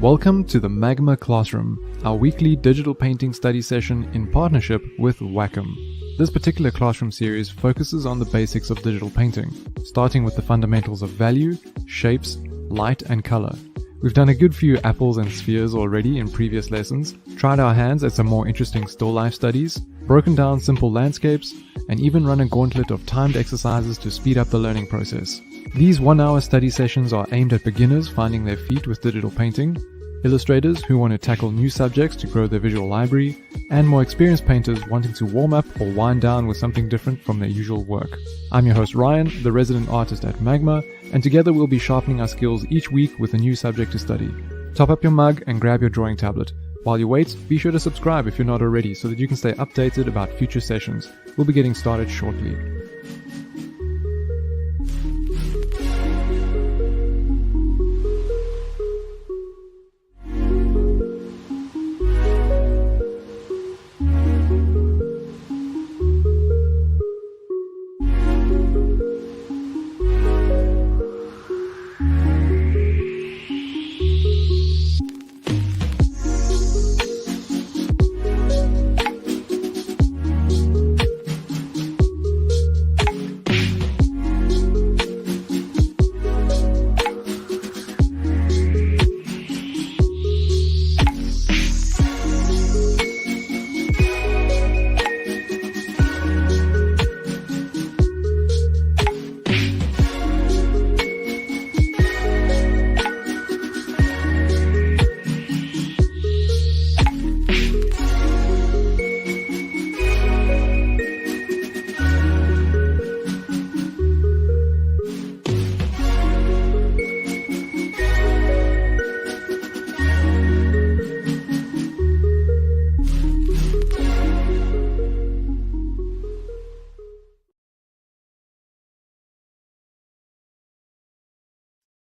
Welcome to the Magma Classroom, our weekly digital painting study session in partnership with Wacom. This particular classroom series focuses on the basics of digital painting, starting with the fundamentals of value, shapes, light and color. We've done a good few apples and spheres already in previous lessons, tried our hands at some more interesting still life studies, broken down simple landscapes, and even run a gauntlet of timed exercises to speed up the learning process. These 1-hour study sessions are aimed at beginners finding their feet with digital painting, illustrators who want to tackle new subjects to grow their visual library, and more experienced painters wanting to warm up or wind down with something different from their usual work. I'm your host Ryan, the resident artist at Magma, and together we'll be sharpening our skills each week with a new subject to study. Top up your mug and grab your drawing tablet. While you wait, be sure to subscribe if you're not already so that you can stay updated about future sessions. We'll be getting started shortly.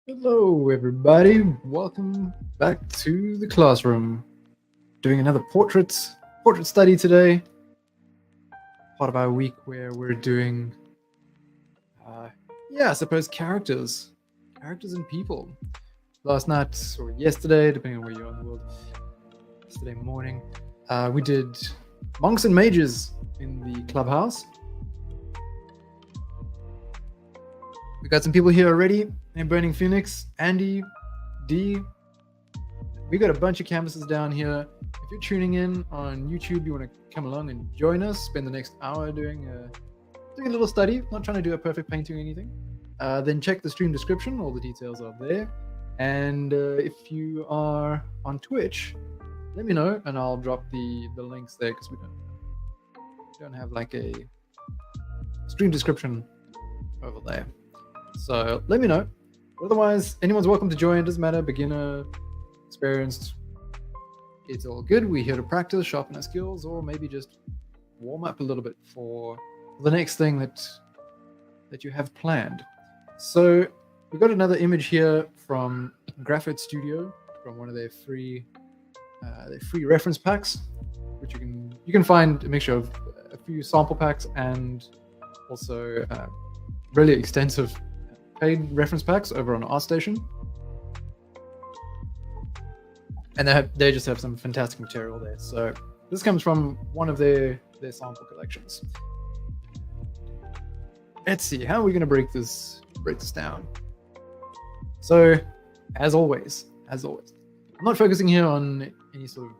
Hello everybody, welcome back to the classroom. Doing another portrait study today. Part of our week where we're doing, I suppose characters and people. Last night or yesterday, depending on where you are in the world, yesterday morning, we did monks and mages in the clubhouse. We got some people here already. And Burning Phoenix, Andy, D. We got a bunch of canvases down here. If you're tuning in on YouTube, you want to come along and join us, spend the next hour doing a little study, not trying to do a perfect painting or anything, then check the stream description. All the details are there. And if you are on Twitch, let me know and I'll drop the links there because we don't have like a stream description over there. So let me know. Otherwise, anyone's welcome to join. Doesn't matter, beginner, experienced. It's all good. We're here to practice, sharpen our skills, or maybe just warm up a little bit for the next thing that you have planned. So we've got another image here from Graphite Studio, from one of their free reference packs, which you can find a mixture of a few sample packs and also really extensive paid reference packs over on ArtStation, and they just have some fantastic material there. So this comes from one of their sample collections. Let's see, how are we going to break this down? So as always, I'm not focusing here on any sort of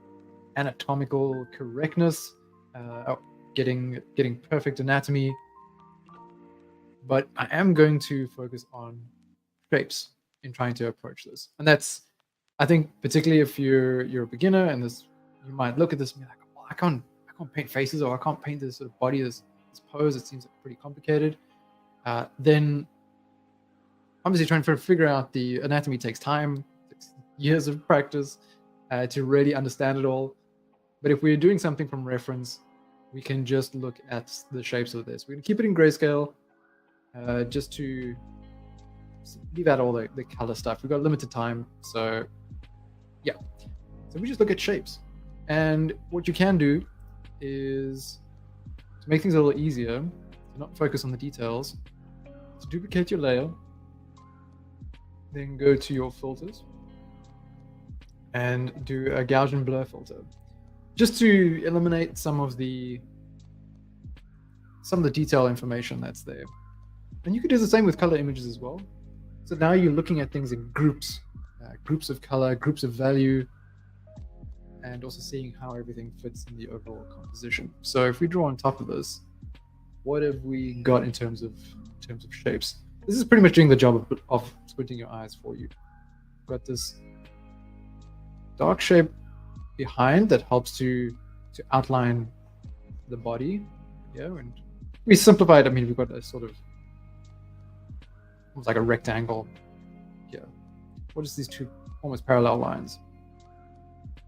anatomical correctness, getting perfect anatomy. But I am going to focus on shapes in trying to approach this. And that's, I think, particularly if you're a beginner and you might look at this and be like, well, I can't paint faces, or I can't paint this sort of body, this pose. It seems pretty complicated. Then obviously trying to figure out the anatomy takes time, takes years of practice to really understand it all. But if we're doing something from reference, we can just look at the shapes of this. We're going to keep it in grayscale. Just to leave out all the color stuff. We've got limited time, so yeah. So we just look at shapes. And what you can do is, to make things a little easier, to not focus on the details, to duplicate your layer, then go to your filters, and do a Gaussian blur filter, just to eliminate some of the detail information that's there. And you could do the same with color images as well. So now you're looking at things in groups, groups of color, groups of value, and also seeing how everything fits in the overall composition. So if we draw on top of this, what have we got in terms of shapes? This is pretty much doing the job of squinting your eyes for you. We've got this dark shape behind that helps to outline the body. Yeah, and we simplified. I mean, we've got a sort of almost like a rectangle here. What is these two almost parallel lines?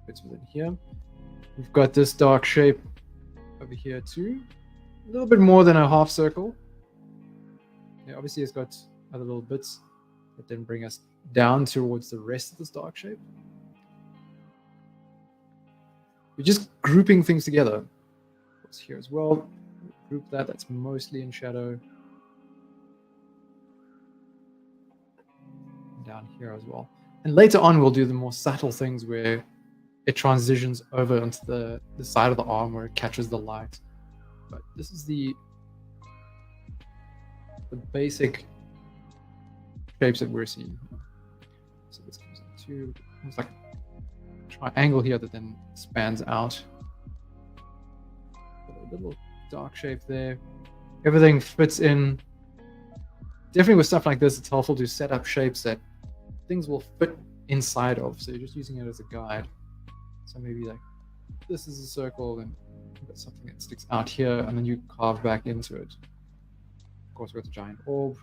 Fits within here. We've got this dark shape over here too. A little bit more than a half circle. Yeah, obviously it's got other little bits that then bring us down towards the rest of this dark shape. We're just grouping things together. Of course, here as well. Group that's mostly in shadow. Down here as well. And later on we'll do the more subtle things where it transitions over onto the side of the arm where it catches the light. But this is the basic shapes that we're seeing. So this comes into almost like a triangle here that then spans out. Got a little dark shape there. Everything fits in. Definitely with stuff like this, it's helpful to set up shapes that things will fit inside of. So you're just using it as a guide. So maybe like this is a circle, and you've got something that sticks out here, and then you carve back into it. Of course, we've got the giant orb.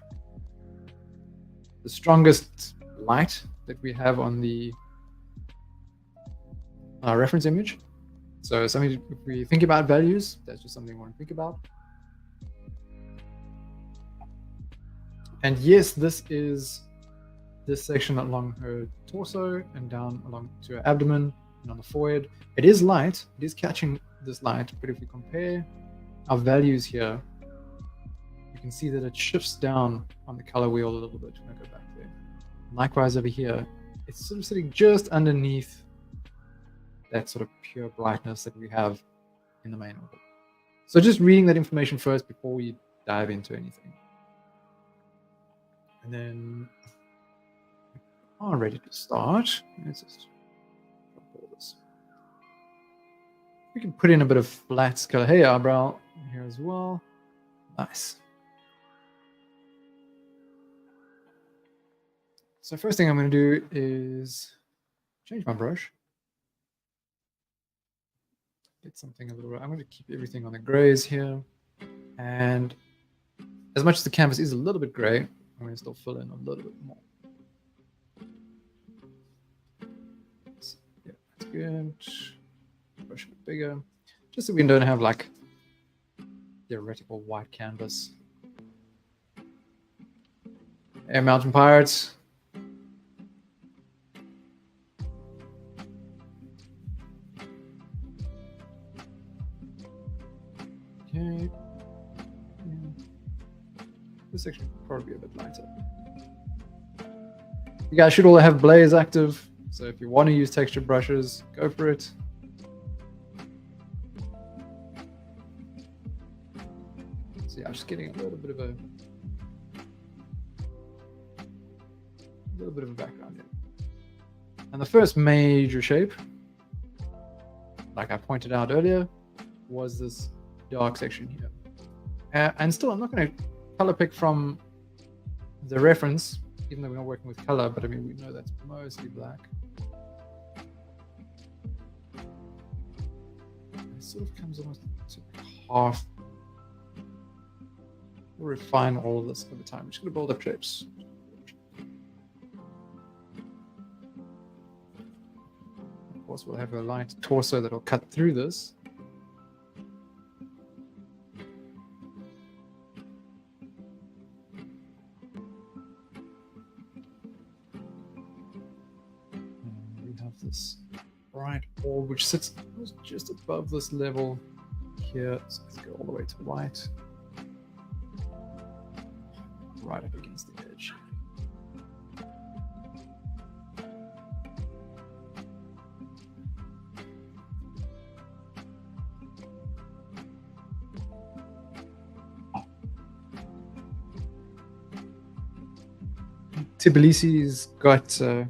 The strongest light that we have on the reference image. So something, if we think about values, that's just something we want to think about. And yes, this is this section along her torso and down along to her abdomen and on the forehead. It is light, it is catching this light, but if we compare our values here, you can see that it shifts down on the color wheel a little bit when I go back there. Likewise over here, it's sort of sitting just underneath that sort of pure brightness that we have in the main orb. So just reading that information first before we dive into anything. And then we are ready to start. Let's just all this. We can put in a bit of flat color. Hey, eyebrow here as well. Nice. So first thing I'm going to do is change my brush. Get something a little. I'm going to keep everything on the grays here, and as much as the canvas is a little bit gray, I'm going to still fill in a little bit more. Yeah, that's good. Brush a bit bigger, just so we don't have like theoretical white canvas. Hey, Mountain Pirates. Okay. This section will probably be a bit lighter. You guys should all have Blaze active, so if you want to use texture brushes, go for it. So yeah, I'm just getting a little bit of a background here. And the first major shape, like I pointed out earlier, was this dark section here. And still, I'm not going to color pick from the reference, even though we're not working with color, but I mean, we know that's mostly black. It sort of comes almost to half. We'll refine all of this over time. I'm just going to build up shapes. Of course, we'll have a light torso that will cut through this. This bright orb which sits just above this level here. So let's go all the way to white, right up against the edge. Tbilisi's got sort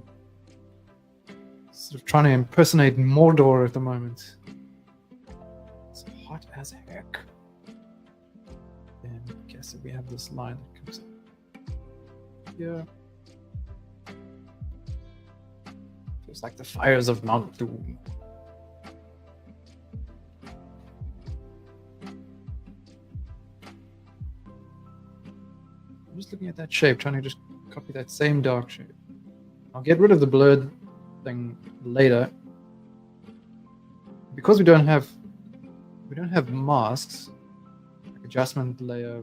of trying to impersonate Mordor at the moment. It's hot as heck. Then I guess we have this line that comes up here. Feels like the fires of Mount Doom. I'm just looking at that shape, trying to just copy that same dark shape. I'll get rid of the blurred thing later. Because we don't have masks, like adjustment layer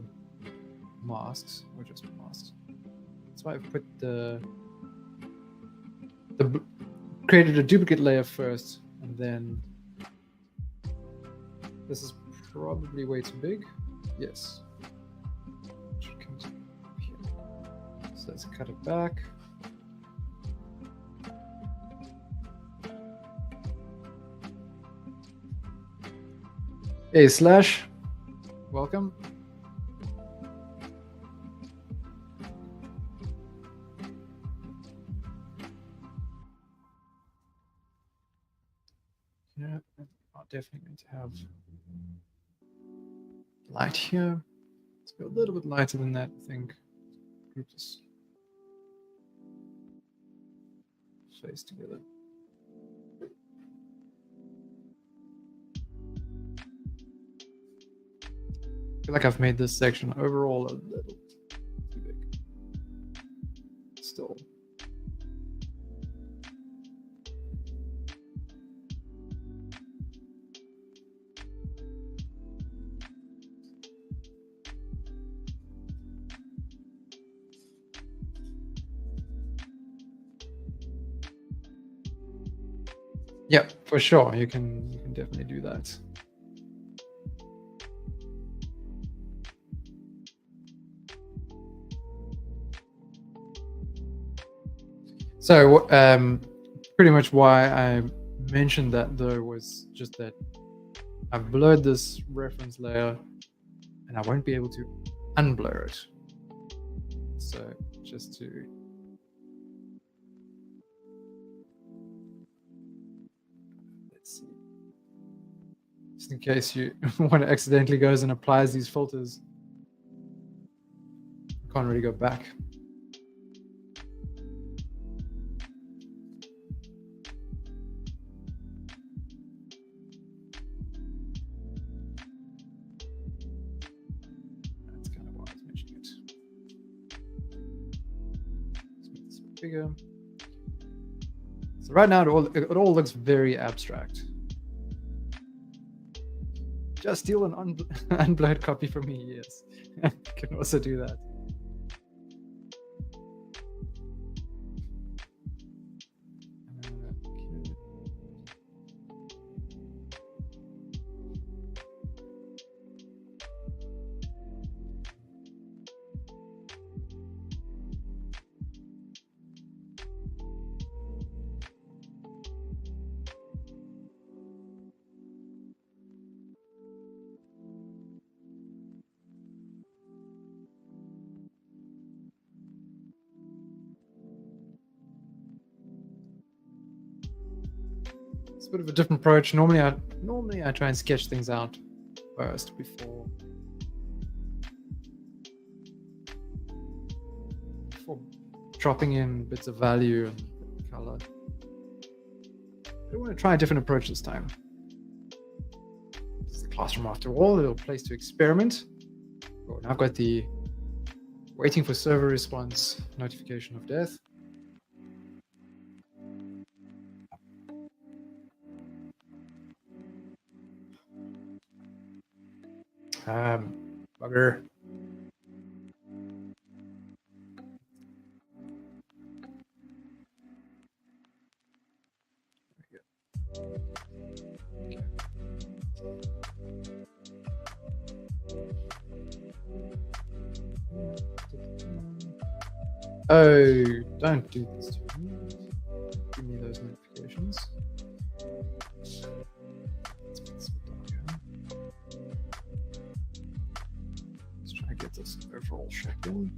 masks, or just masks. That's why I've put created a duplicate layer first, and then this is probably way too big. Yes. So let's cut it back. Hey Slash, welcome. Yeah, I'm definitely going to have light here. Let's go a little bit lighter than that, I think. Group this face together. I feel like I've made this section overall a little too big. Still. Yeah, for sure. You can definitely do that. So pretty much why I mentioned that though was just that I've blurred this reference layer and I won't be able to unblur it. So just to let's see, just in case you one accidentally goes and applies these filters, I can't really go back. Bigger. So right now it all looks very abstract. Just steal an unblurred copy from me, yes. You can also do that. It's a bit of a different approach. Normally I try and sketch things out first before dropping in bits of value and color. I want to try a different approach this time. It's the classroom after all, a little place to experiment. Oh, now I've got the waiting for server response notification of death. Bugger. Oh, don't do this to me. Give me those notifications. Let's try to get this overall check in.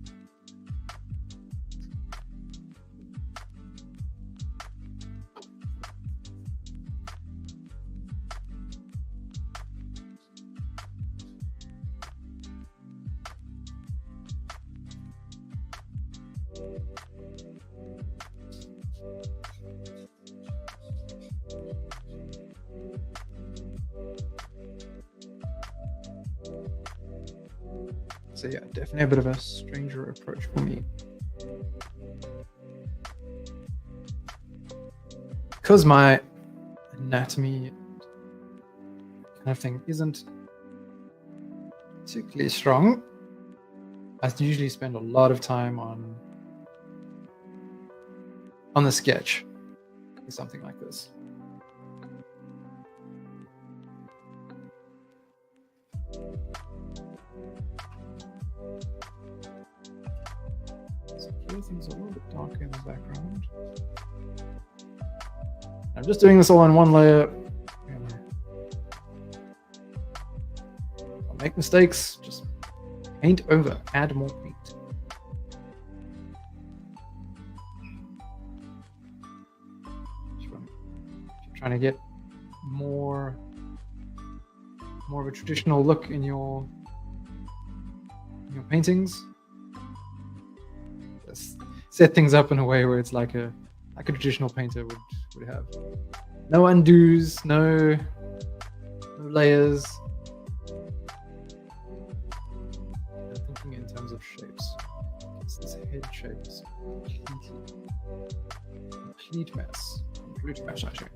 So yeah, definitely a bit of a stranger approach for me. Because my anatomy kind of thing isn't particularly strong, I usually spend a lot of time on the sketch for something like this. So here things are a little bit darker in the background. I'm just doing this all on one layer. I'll make mistakes, just paint over, add more paint. If you're trying to get more of a traditional look in your paintings, just set things up in a way where it's like a traditional painter would have. No undos, no layers. I'm thinking in terms of shapes. This head shape is complete mess. Complete mess, actually.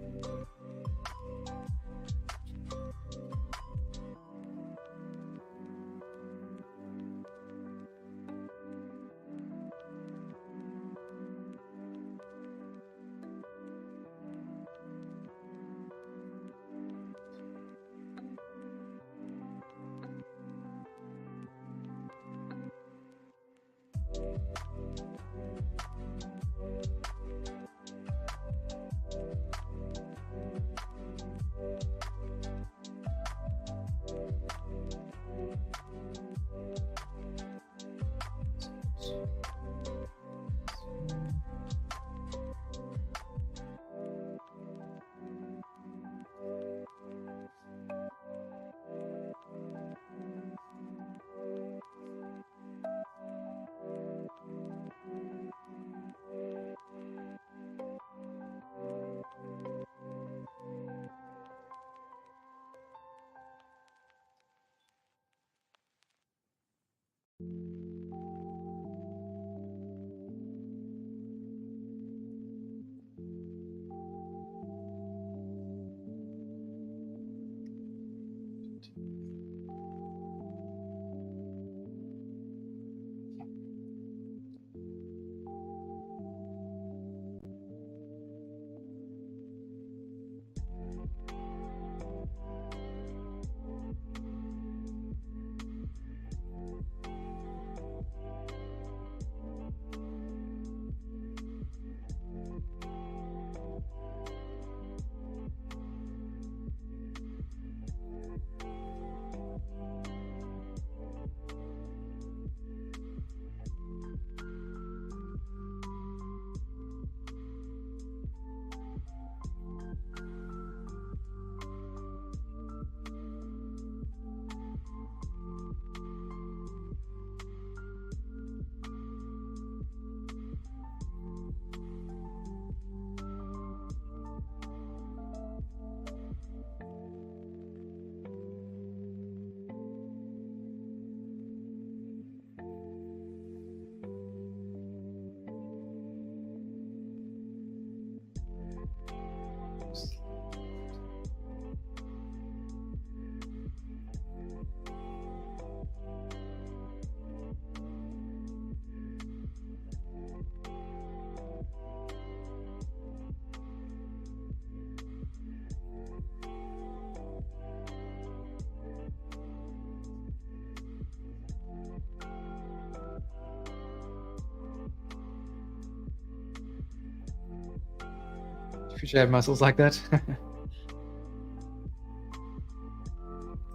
You should have muscles like that.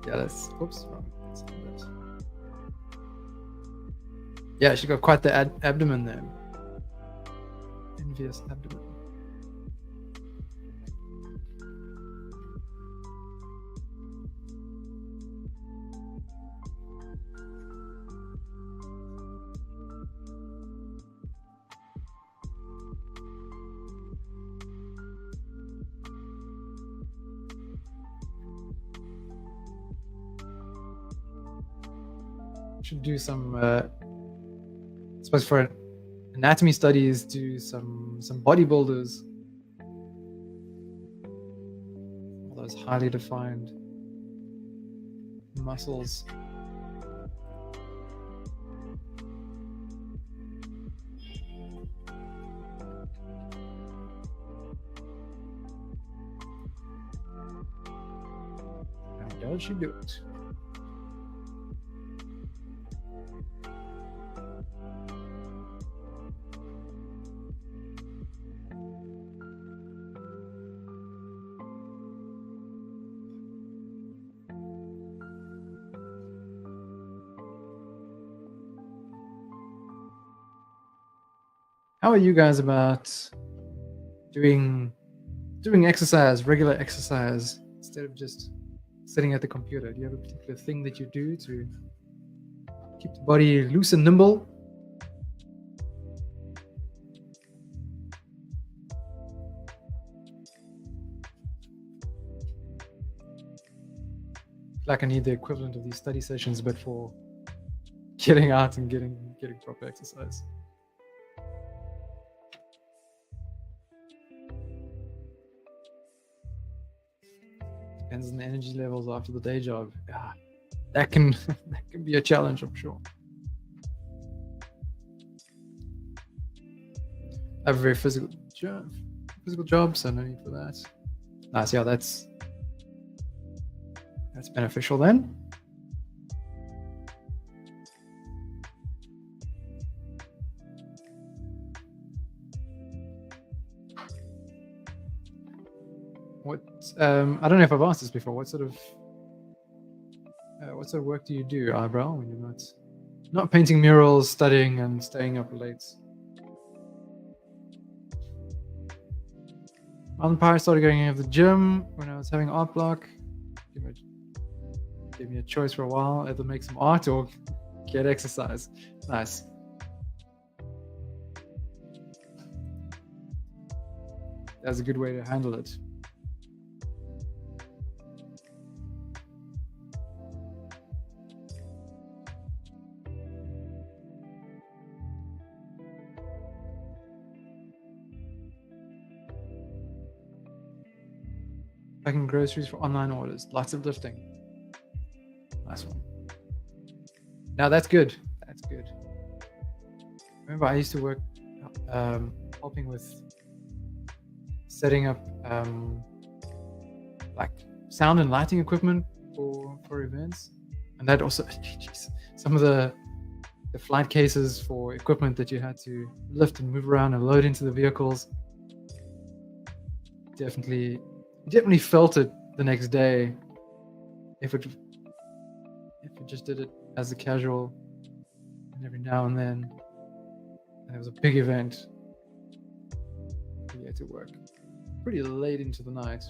Yeah, that's. Oops. Yeah, she got quite the abdomen there. Envious abdomen. should do some. I suppose for anatomy studies, do some bodybuilders. All those highly defined muscles. How does she do it? How are you guys about doing exercise, regular exercise, instead of just sitting at the computer? Do you have a particular thing that you do to keep the body loose and nimble? Like I need the equivalent of these study sessions, but for getting out and getting proper exercise. Depends on the energy levels after the day job. Yeah, that can be a challenge, I'm sure. I have a very physical job, so no need for that. Nice, yeah, that's beneficial then. What I don't know if I've asked this before. What sort of work do you do, Eyebrow, when you're not painting murals, studying, and staying up late? Empire started going into the gym when I was having art block. Gave me a choice for a while: either make some art or get exercise. Nice. That's a good way to handle it. Packing groceries for online orders. Lots of lifting. Nice one. Now that's good. That's good. Remember, I used to work helping with setting up like sound and lighting equipment for events, and that also geez, some of the flight cases for equipment that you had to lift and move around and load into the vehicles. Definitely felt it the next day if it just did it as a casual, and every now and then there was a big event you had to work pretty late into the night.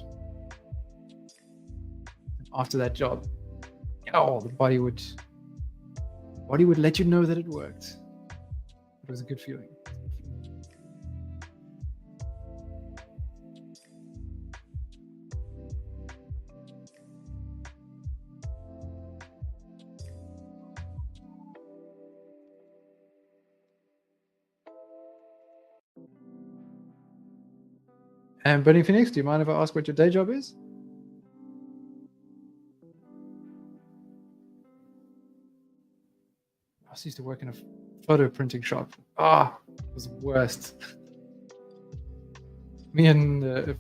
And after that job, the body would let you know that it worked. It was a good feeling. And Burning Phoenix, do you mind if I ask what your day job is? I used to work in a photo printing shop. It was the worst. Me and a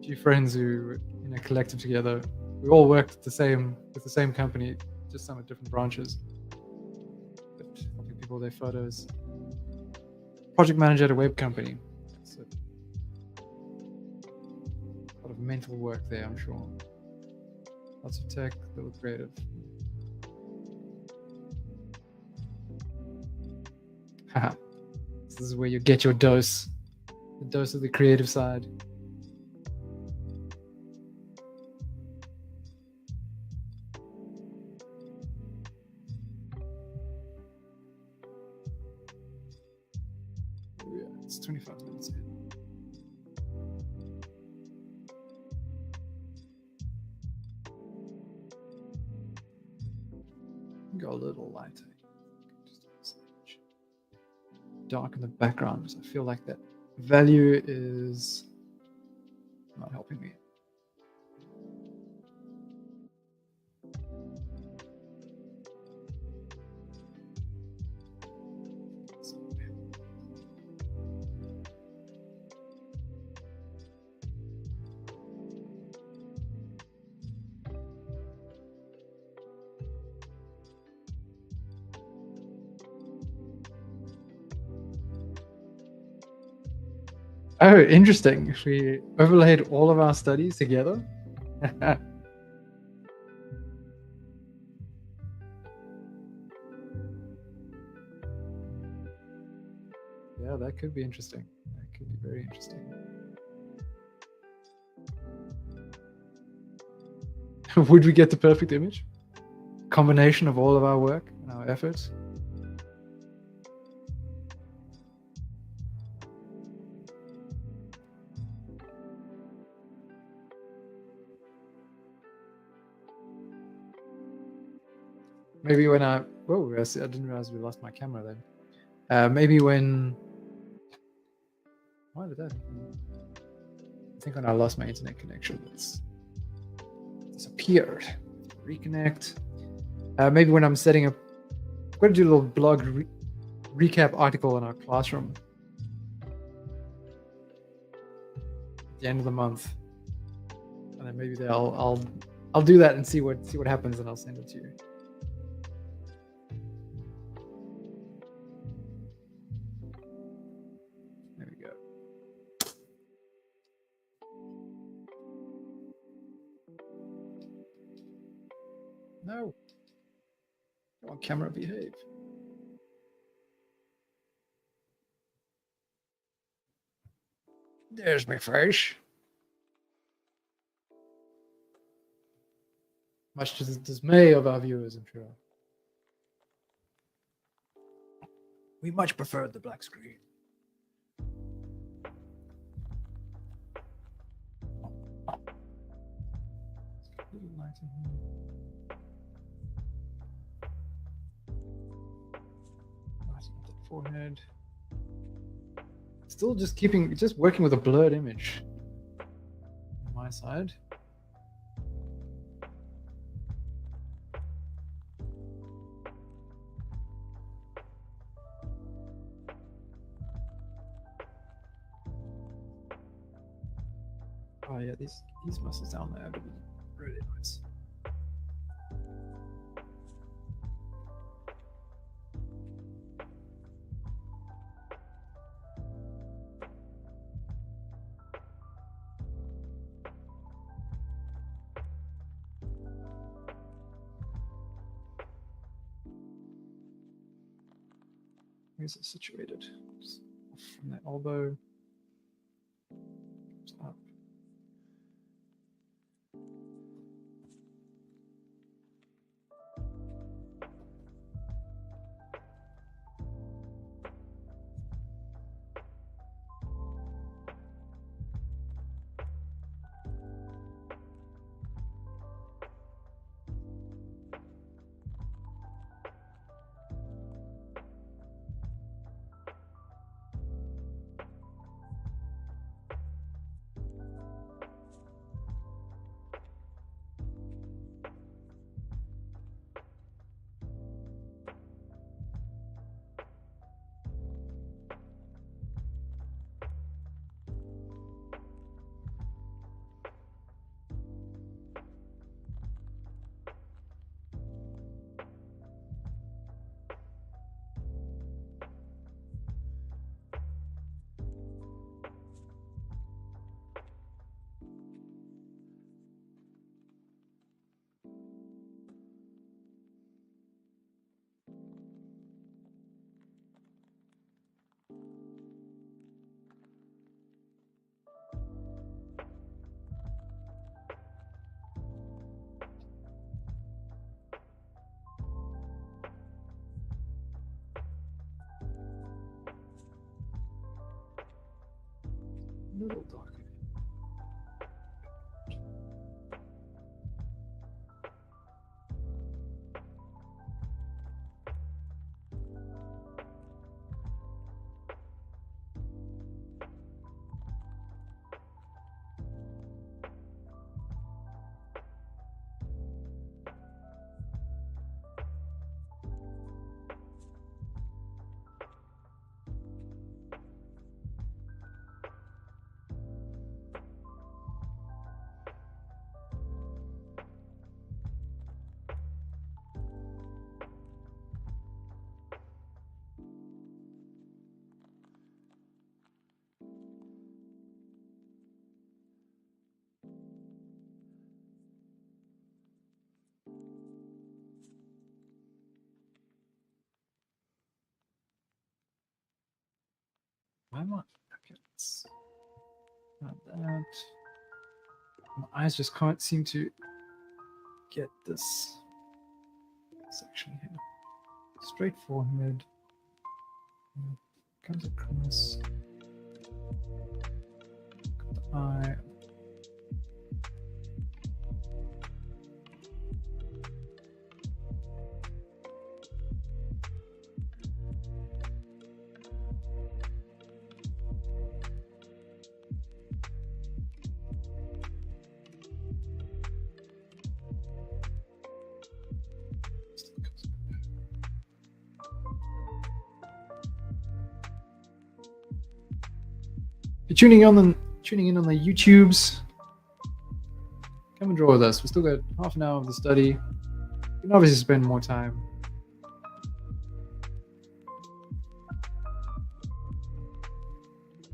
few friends who were in a collective together, we all worked with the same company, just some at different branches. But helping people with their photos. Project manager at a web company. That's it. A lot of mental work there, I'm sure. Lots of tech, a little creative. This is where you get your dose. The dose of the creative side. Oh yeah, it's 25 minutes in. Go a little lighter. darken the background because I feel like that value is not helping me. Oh, interesting. We overlaid all of our studies together. Yeah, that could be interesting. That could be very interesting. Would we get the perfect image? Combination of all of our work and our efforts? Maybe when I didn't realize we lost my camera then. Maybe when why did that happen? I think when I lost my internet connection, it's disappeared. Reconnect. Maybe when I'm setting up, I'm going to do a little blog recap article in our classroom at the end of the month, and then maybe I'll do that and see what happens, and I'll send it to you. There we go. No. Come on, camera, behave. There's my face. Much to the dismay of our viewers, I'm sure. We much preferred the black screen. Forehead. Still just working with a blurred image on my side. Oh yeah, these muscles down there would be really nice. Where's it situated? Just from the elbow. Up. Little darker. am I? Okay, let's add that. My eyes just can't seem to get this section here. Straight forehead. Comes across. Got the eye. If you're tuning in on the YouTubes, come and draw with us. We still got half an hour of the study. You can obviously spend more time.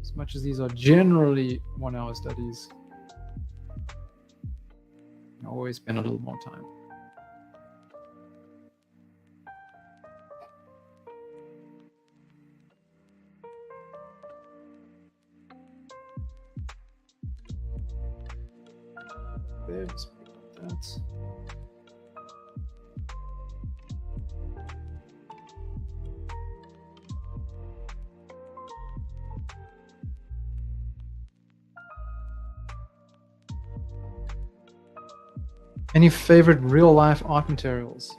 As much as these are generally 1 hour studies, you can always spend a little more time. There, just put that. Any favorite real life art materials?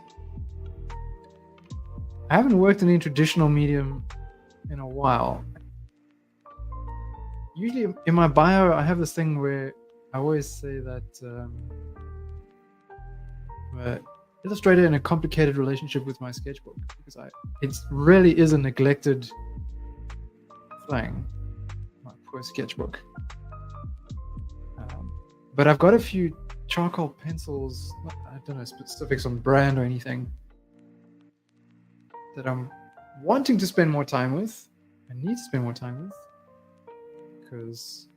I haven't worked in any traditional medium in a while. Usually in my bio, I have this thing where I always say that illustrator in a complicated relationship with my sketchbook, because it really is a neglected thing, my poor sketchbook. But I've got a few charcoal pencils, I don't know specifics on brand or anything, that I'm wanting to spend more time with. I need to spend more time with, because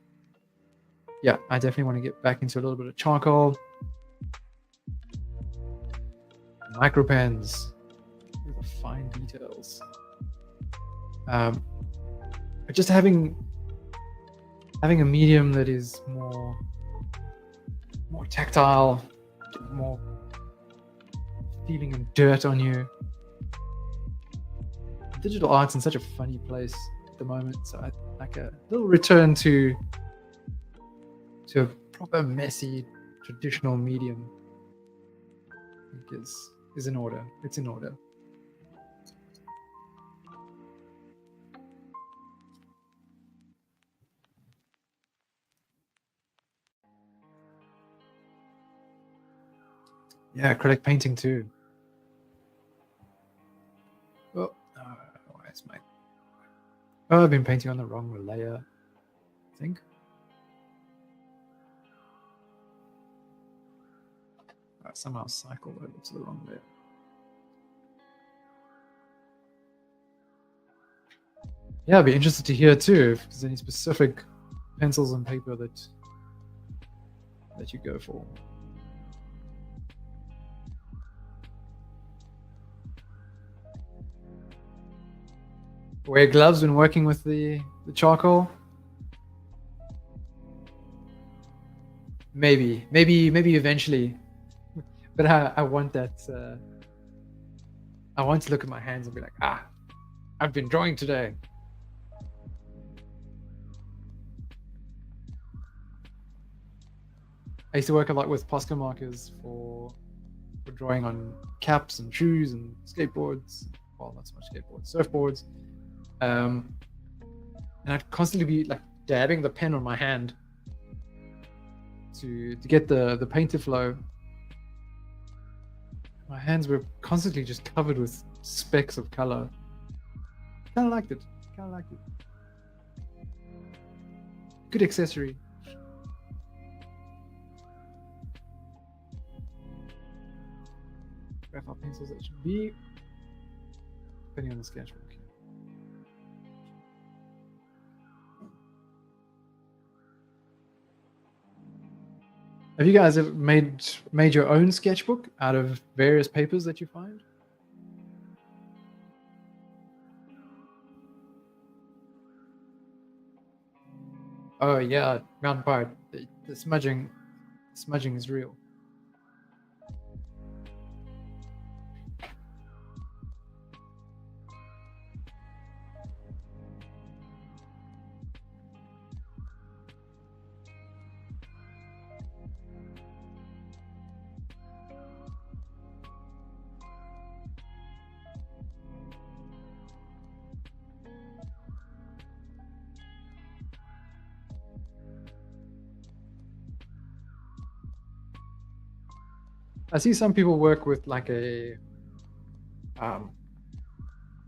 yeah, I definitely want to get back into a little bit of charcoal. Micro pens, fine details. But just having a medium that is more tactile, more feeling of dirt on you. Digital art's in such a funny place at the moment, so I like a little return to a proper messy traditional medium. I think is in order. It's in order. Yeah, acrylic painting too. Oh, where's my? Oh, I've been painting on the wrong layer, I think. I somehow cycled over to the wrong layer. Yeah, I'd be interested to hear too if there's any specific pencils and paper that you go for. Wear gloves when working with the charcoal. Maybe eventually, but I want that. I want to look at my hands and be like, I've been drawing today. I used to work a lot with Posca markers for drawing on caps and shoes and skateboards. Well, not so much skateboards, surfboards. And I'd constantly be like dabbing the pen on my hand to get the paint to flow. My hands were constantly just covered with specks of color. Kind of liked it. Good accessory. Graphite pencils, that should be, depending on the sketchbook. Have you guys ever made your own sketchbook out of various papers that you find? Oh yeah, mountain part. The smudging is real. I see some people work with like a I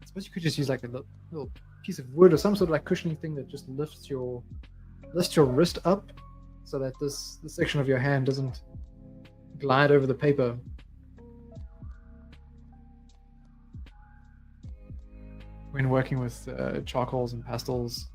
suppose you could just use like a little piece of wood or some sort of like cushioning thing that just lifts your wrist up so that this section of your hand doesn't glide over the paper. When working with charcoals and pastels.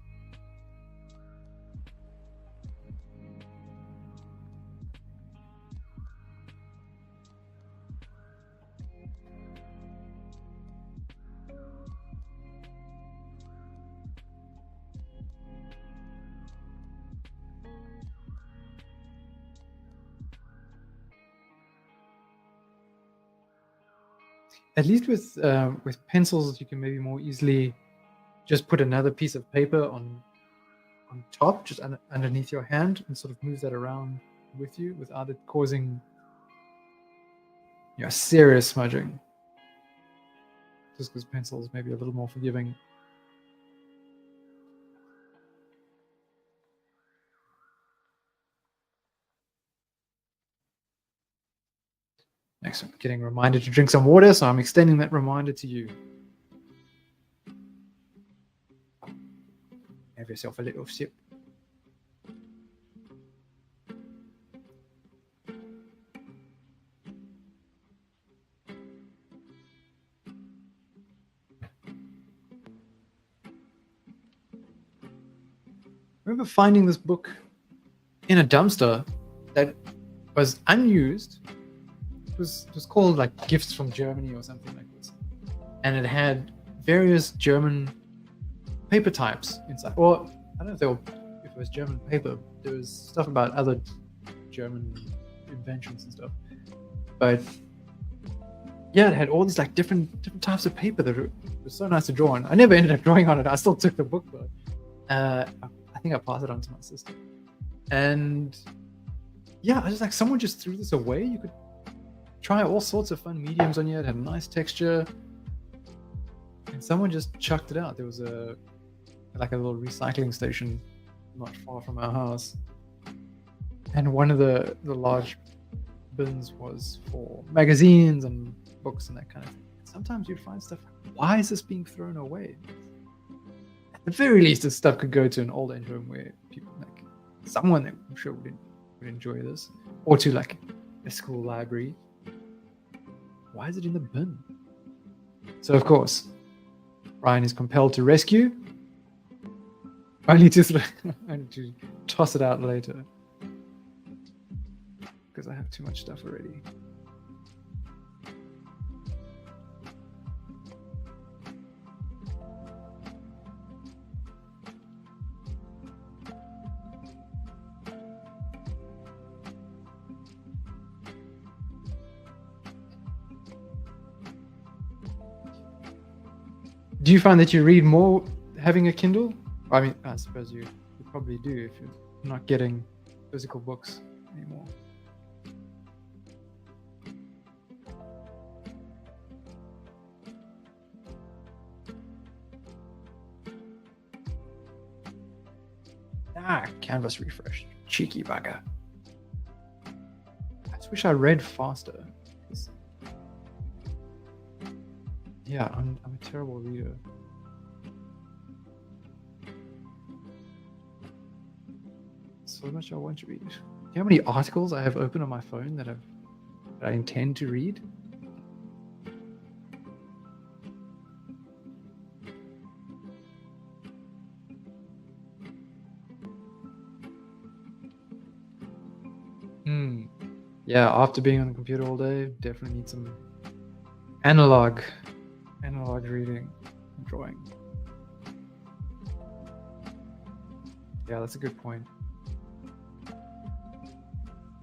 At least with pencils, you can maybe more easily just put another piece of paper on top, just underneath your hand, and sort of move that around with you without it causing serious smudging. Just because pencils may be a little more forgiving. Next, I'm getting reminded to drink some water, so I'm extending that reminder to you. Have yourself a little sip. I remember finding this book in a dumpster that was unused. It was called like Gifts from Germany or something like this, and it had various German paper types inside. Well, I don't know if it was German paper. There was stuff about other German inventions and stuff, but yeah, it had all these like different types of paper that was so nice to draw on. I never ended up drawing on it. I still took the book though. I think I passed it on to my sister, and yeah, I just like someone just threw this away. You could try all sorts of fun mediums on here. It had a nice texture, and someone just chucked it out. There was a little recycling station not far from our house, and one of the large bins was for magazines and books and that kind of thing. Sometimes you'd find stuff like, why is this being thrown away? At the very least, this stuff could go to an old age home where people like someone that I'm sure would enjoy this, or to like a school library. Why is it in the bin? So of course, Ryan is compelled to rescue, only to toss it out later because I have too much stuff already. Do you find that you read more having a Kindle? I mean, I suppose you probably do if you're not getting physical books anymore. Canvas refresh. Cheeky bugger. I just wish I read faster. Yeah, I'm a terrible reader. So much I want to read. Do you know how many articles I have open on my phone that I intend to read? Yeah, after being on the computer all day, definitely need some analog reading and drawing. Yeah, that's a good point.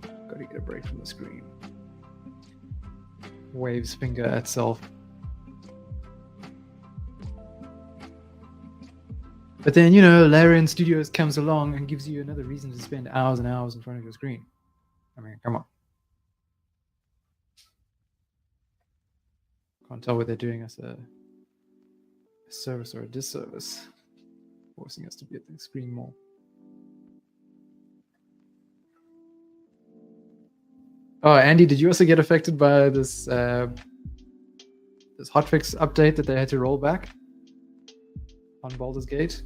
Got to get a break from the screen. Waves finger at self. But then, you know, Larian Studios comes along and gives you another reason to spend hours and hours in front of your screen. I mean, come on. Can't tell whether they're doing us a service or a disservice, forcing us to be at the screen more. Oh, Andy, did you also get affected by this this hotfix update that they had to roll back on Baldur's Gate?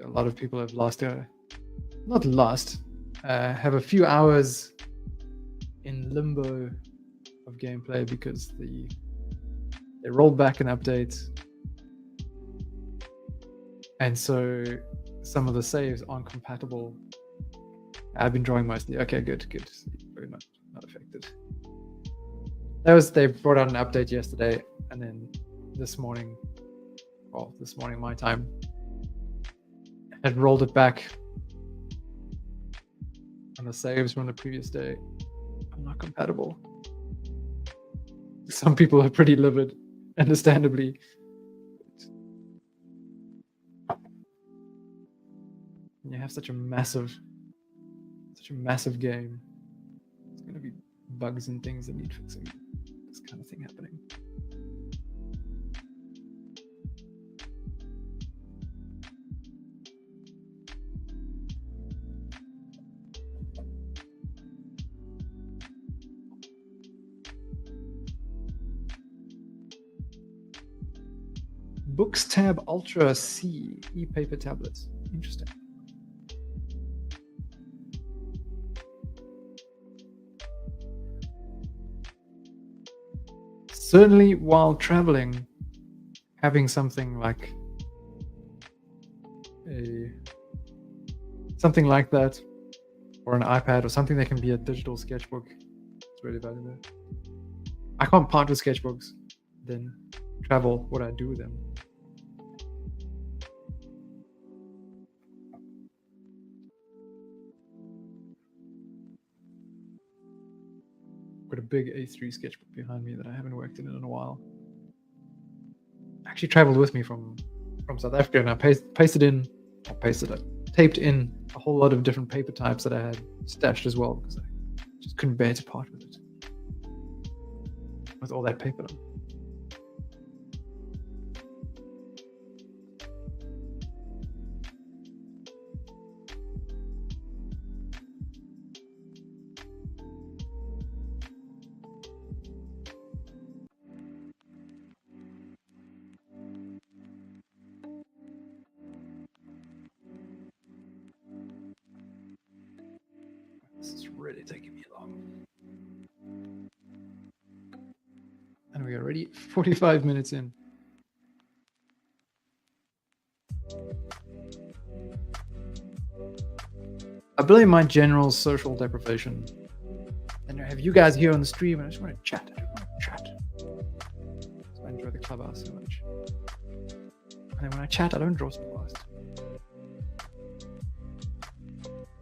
A lot of people have lost their, not lost, have a few hours in limbo of gameplay because they rolled back an update, and so some of the saves aren't compatible. I've been drawing mostly. Okay, good. Very much not affected. They brought out an update yesterday, and then this morning my time, had rolled it back, and the saves from the previous day are not compatible. Some people are pretty livid, understandably. When you have such a massive game, there's going to be bugs and things that need fixing. This kind of thing happening. Books Tab Ultra C e-paper tablets. Interesting. Certainly, while traveling, having something like that, or an iPad, or something that can be a digital sketchbook, it's really valuable. I can't part with sketchbooks. Then travel, what I do with them. Got a big A3 sketchbook behind me that I haven't worked in a while. Actually traveled with me from South Africa, and I taped in a whole lot of different paper types that I had stashed as well, because I just couldn't bear to part with it, with all that paper on. This is really taking me long. And we are already 45 minutes in. I blame my general social deprivation. And I have you guys here on the stream, and I just want to chat. So I enjoy the clubhouse so much. And then when I chat, I don't draw so fast.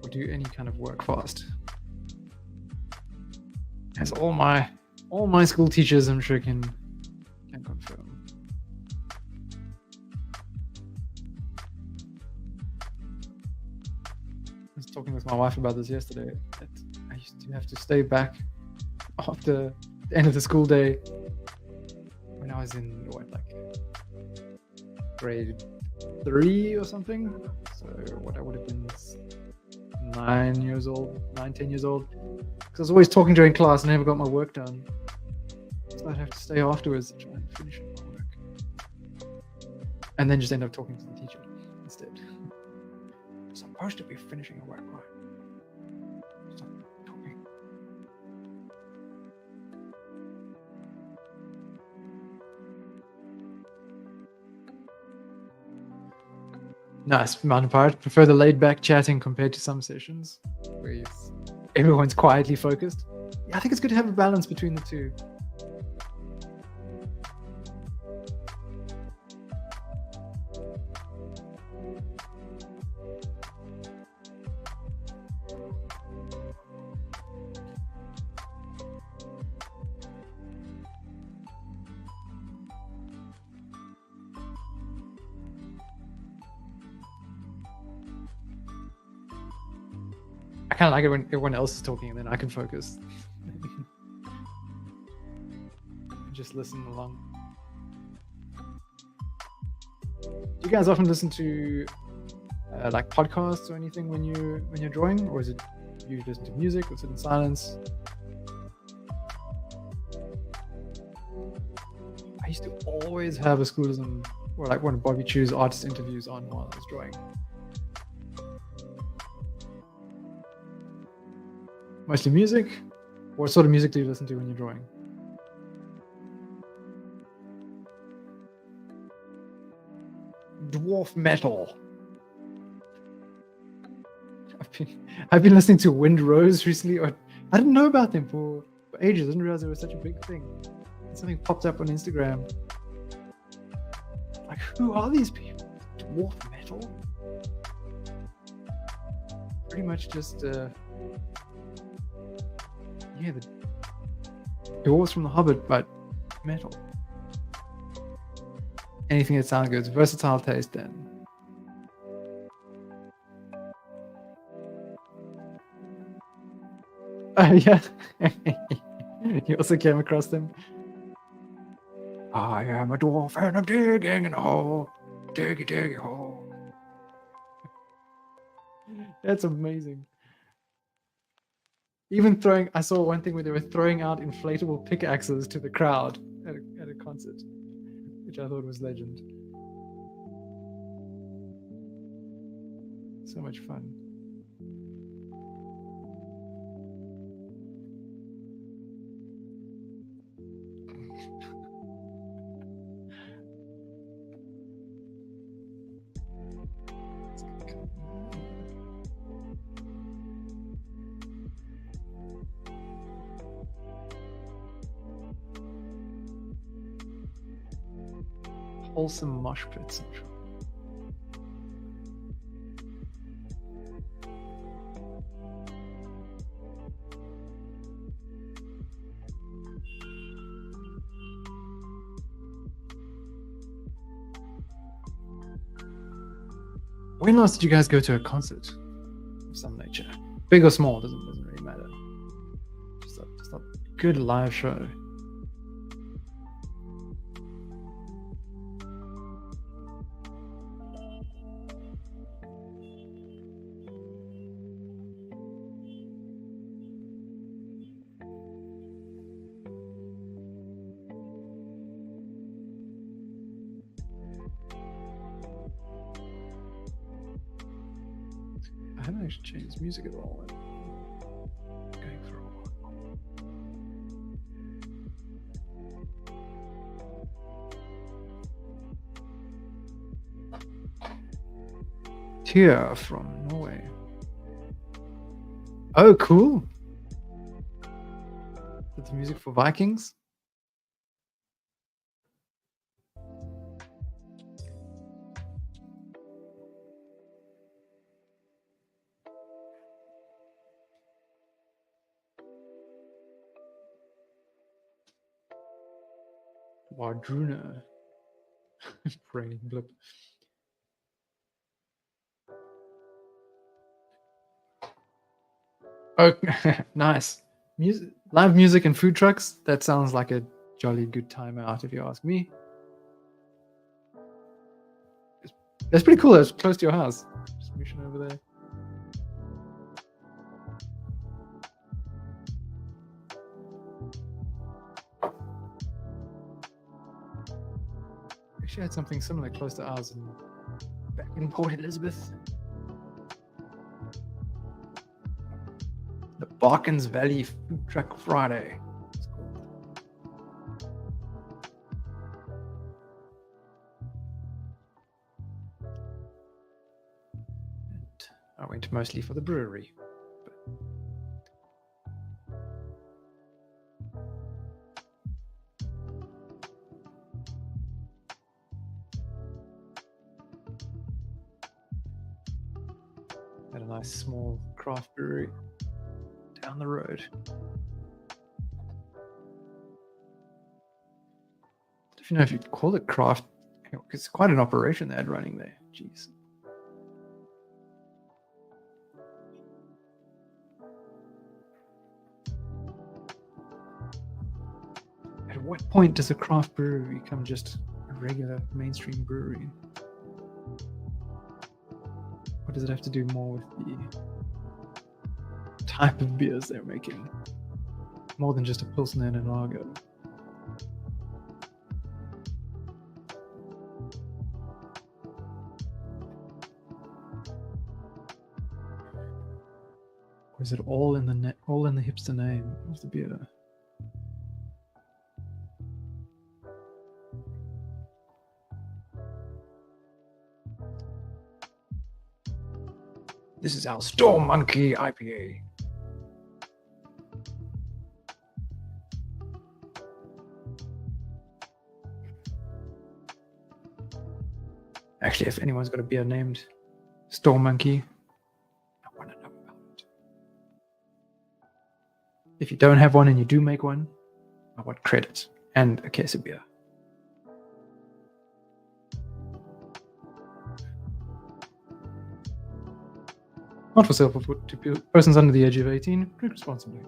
Or do any kind of work fast. As all my school teachers, I'm sure, can confirm. I was talking with my wife about this yesterday, that I used to have to stay back after the end of the school day when I was in grade 3 or something. So what I would have been 10 years old, because I was always talking during class and never got my work done. So I'd have to stay afterwards to try and finish my work, and then just end up talking to the teacher instead. I'm supposed to be finishing a work, right? Stop talking. Nice, Mountain Pirate. Prefer the laid-back chatting compared to some sessions where everyone's quietly focused. Yeah, I think it's good to have a balance between the two. I kind of like it when everyone else is talking and then I can focus. Just listen along. Do you guys often listen to like podcasts or anything when you're drawing, or is it you listen to music or sit in silence? I used to always have a Schoolism or like one of Bobby Chu's artist interviews on while I was drawing. Mostly music. What sort of music do you listen to when you're drawing? Dwarf metal. I've been listening to Wind Rose recently. I didn't know about them for ages. I didn't realize it was such a big thing. Something popped up on Instagram. Like, who are these people? Dwarf metal? Pretty much just the dwarves from The Hobbit, but metal. Anything that sounds good. It's versatile taste then. Yeah. You also came across them. I am a dwarf and I'm digging in a hole. Diggy, diggy hole. That's amazing. Even I saw one thing where they were throwing out inflatable pickaxes to the crowd at a concert, which I thought was legend. So much fun. Wholesome mosh pits. When last did you guys go to a concert of some nature? Big or small, doesn't really matter. Just a good live show. I haven't actually changed music at all. Going for a while. Tyr from Norway. Oh, cool. That's music for Vikings. Wardruna. Brain blip. Oh, nice. Live music and food trucks. That sounds like a jolly good time out, if you ask me. That's pretty cool. That's close to your house. Just mission over there. Actually, had something similar close to ours back in Port Elizabeth. The Barkins Valley Food Truck Friday. And I went mostly for the brewery. At a nice small craft brewery down the road. If you know if you'd call it craft, it's quite an operation they had running there. Jeez. what point does a craft brewery become just a regular mainstream brewery? What does it have to do more with the type of beers they're making? More than just a Pilsner and a lager. Or is it all in the hipster name of the beer? This is our Storm Monkey IPA. Actually, if anyone's got a beer named Storm Monkey, I want to know about it. If you don't have one and you do make one, I want credit and a case of beer. Not for sale to persons under the age of 18. Drink responsibly.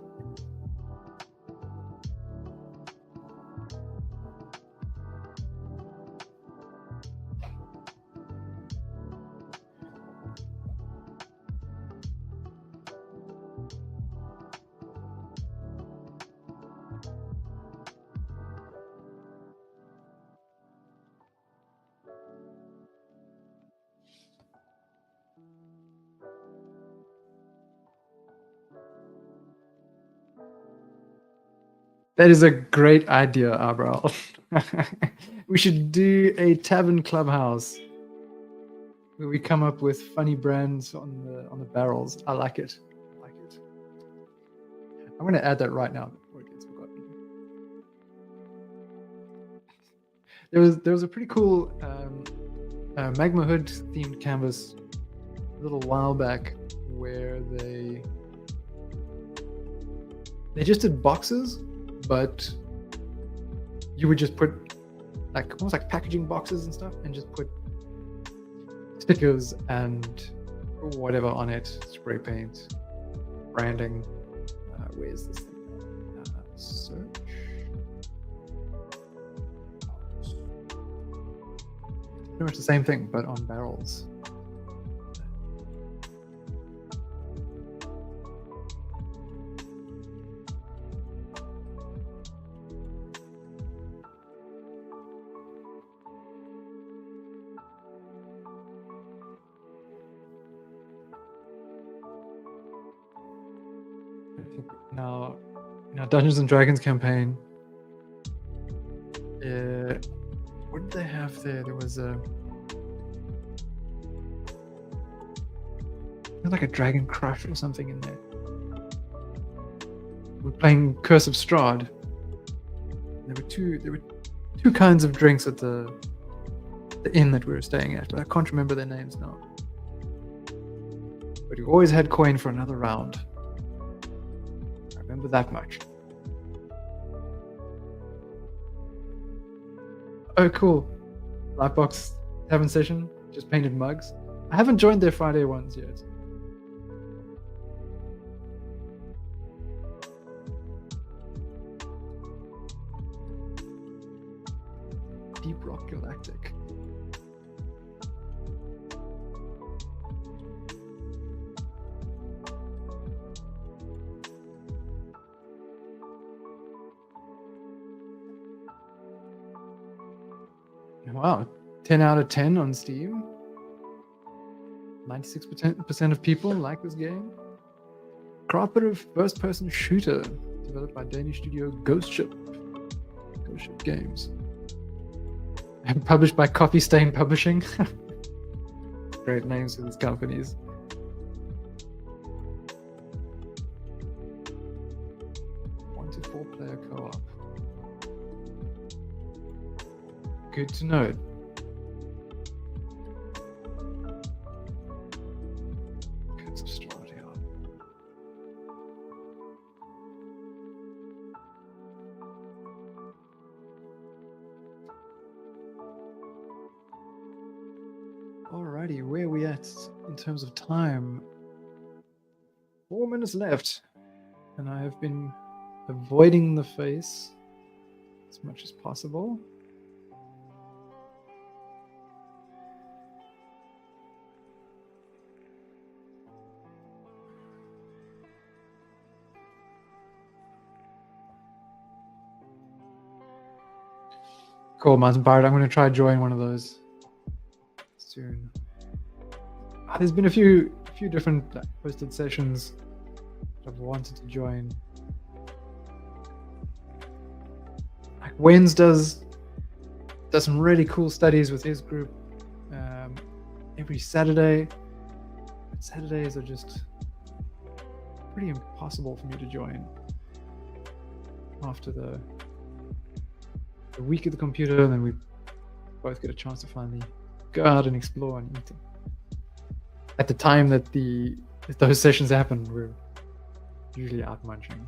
That is a great idea, Abral. We should do a tavern clubhouse where we come up with funny brands on the barrels. I like it. I'm going to add that right now before it gets forgotten. There was a pretty cool Magma Hood themed canvas a little while back where they just did boxes, but you would just put almost like packaging boxes and stuff and just put stickers and whatever on it, spray paint, branding. Where's this thing? Search. Pretty much the same thing, but on barrels. Now, Dungeons and Dragons campaign. What did they have there? There was like a Dragon Crush or something in there. We're playing Curse of Strahd. There were two kinds of drinks at the inn that we were staying at, but I can't remember their names now. But we always had coin for another round. I remember that much. Oh, cool. Lightbox Tavern Session, just painted mugs. I haven't joined their Friday ones yet. Deep Rock Galactic. Wow, 10 out of 10 on Steam. 96% of people like this game. Cooperative first-person shooter developed by Danish studio Ghost Ship Games. And published by Coffee Stain Publishing. Great names for these companies. One to 4 player co-op. Good to know. Curse of Strahd, yeah. Alrighty, where are we at in terms of time? 4 minutes left, and I have been avoiding the face as much as possible. Cool, Mountain Pirate. I'm going to try join one of those soon. There's been a few different posted sessions that I've wanted to join. Like Wayne's does some really cool studies with his group every Saturday. But Saturdays are just pretty impossible for me to join after the week of the computer, and then we both get a chance to finally go out and explore and eat. At the time that those sessions happen, we're usually out munching.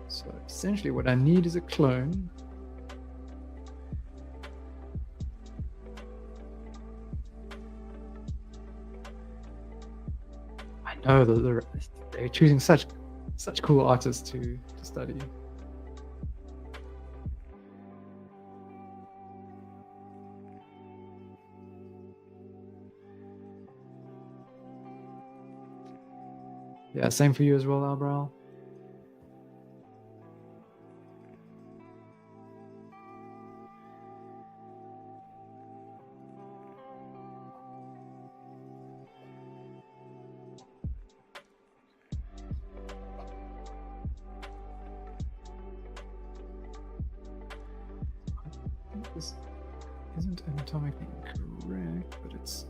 So essentially what I need is a clone. I know that they're choosing such cool artists to study. Yeah, same for you as well, Albrow. This isn't anatomically correct, but it's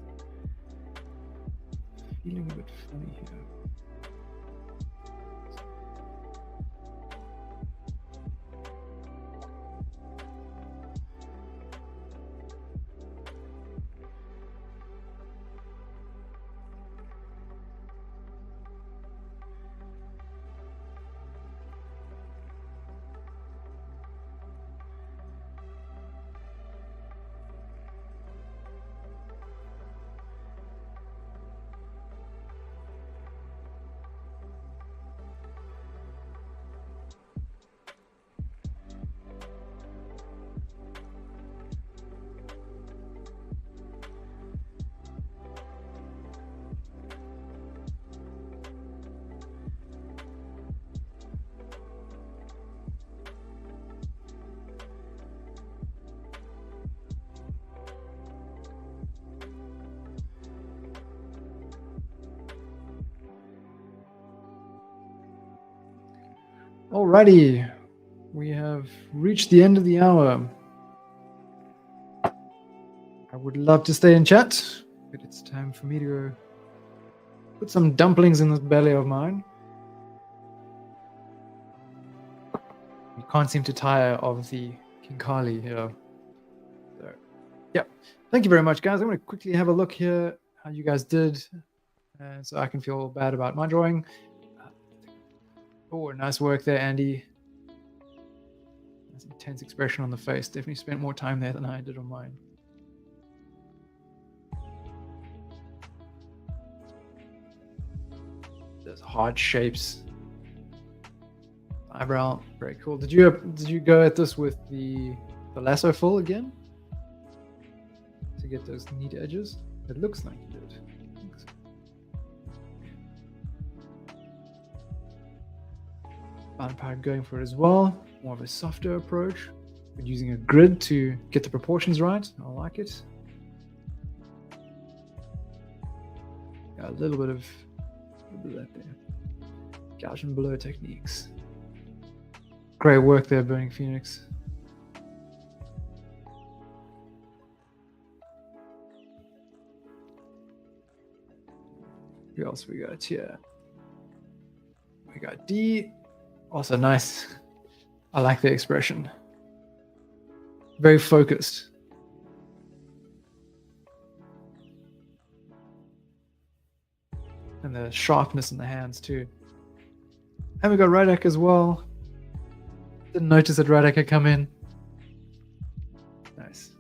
feeling a bit funny here. Alrighty, we have reached the end of the hour. I would love to stay and chat, but it's time for me to go put some dumplings in this belly of mine. You can't seem to tire of the King Kali here. So, yeah, thank you very much, guys. I'm going to quickly have a look here how you guys did, so I can feel bad about my drawing. Oh, nice work there, Andy. That's an intense expression on the face. Definitely spent more time there than I did on mine. Those hard shapes. Eyebrow, very cool. Did you go at this with the lasso full again to get those neat edges? It looks like you did. Vampire going for it as well. More of a softer approach, but using a grid to get the proportions right. I like it. Got a little bit of that there. Gaussian blur techniques. Great work there, Burning Phoenix. Who else we got here? We got D. Also nice. I like the expression. Very focused. And the sharpness in the hands too. And we got Rydak as well. Didn't notice that Rydak had come in. Nice.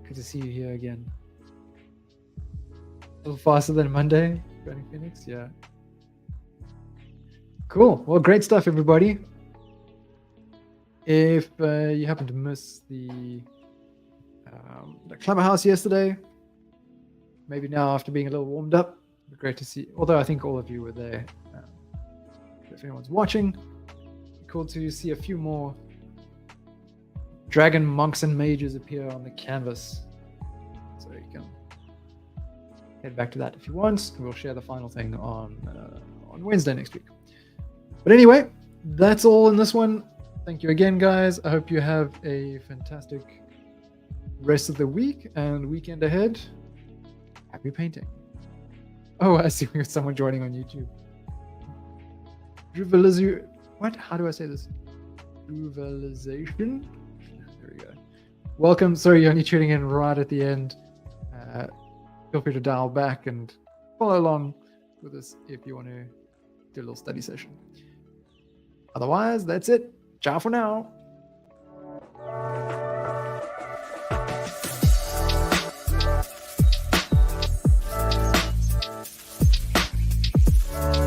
Good to see you here again. A little faster than Monday, Burning Phoenix, yeah. Cool. Well, great stuff, everybody. If you happen to miss the Clamor House yesterday, maybe now after being a little warmed up, it'd be great to see. Although I think all of you were there. If anyone's watching, cool to see a few more dragon monks and mages appear on the canvas. So you can head back to that if you want. We'll share the final thing on Wednesday next week. But anyway, that's all in this one. Thank you again, guys. I hope you have a fantastic rest of the week and weekend ahead. Happy painting. Oh, I see we have someone joining on YouTube. Druvelizu. What? How do I say this? Druvelization? There we go. Welcome. Sorry, you're only tuning in right at the end. Feel free to dial back and follow along with us if you want to do a little study session. Otherwise, that's it. Ciao for now.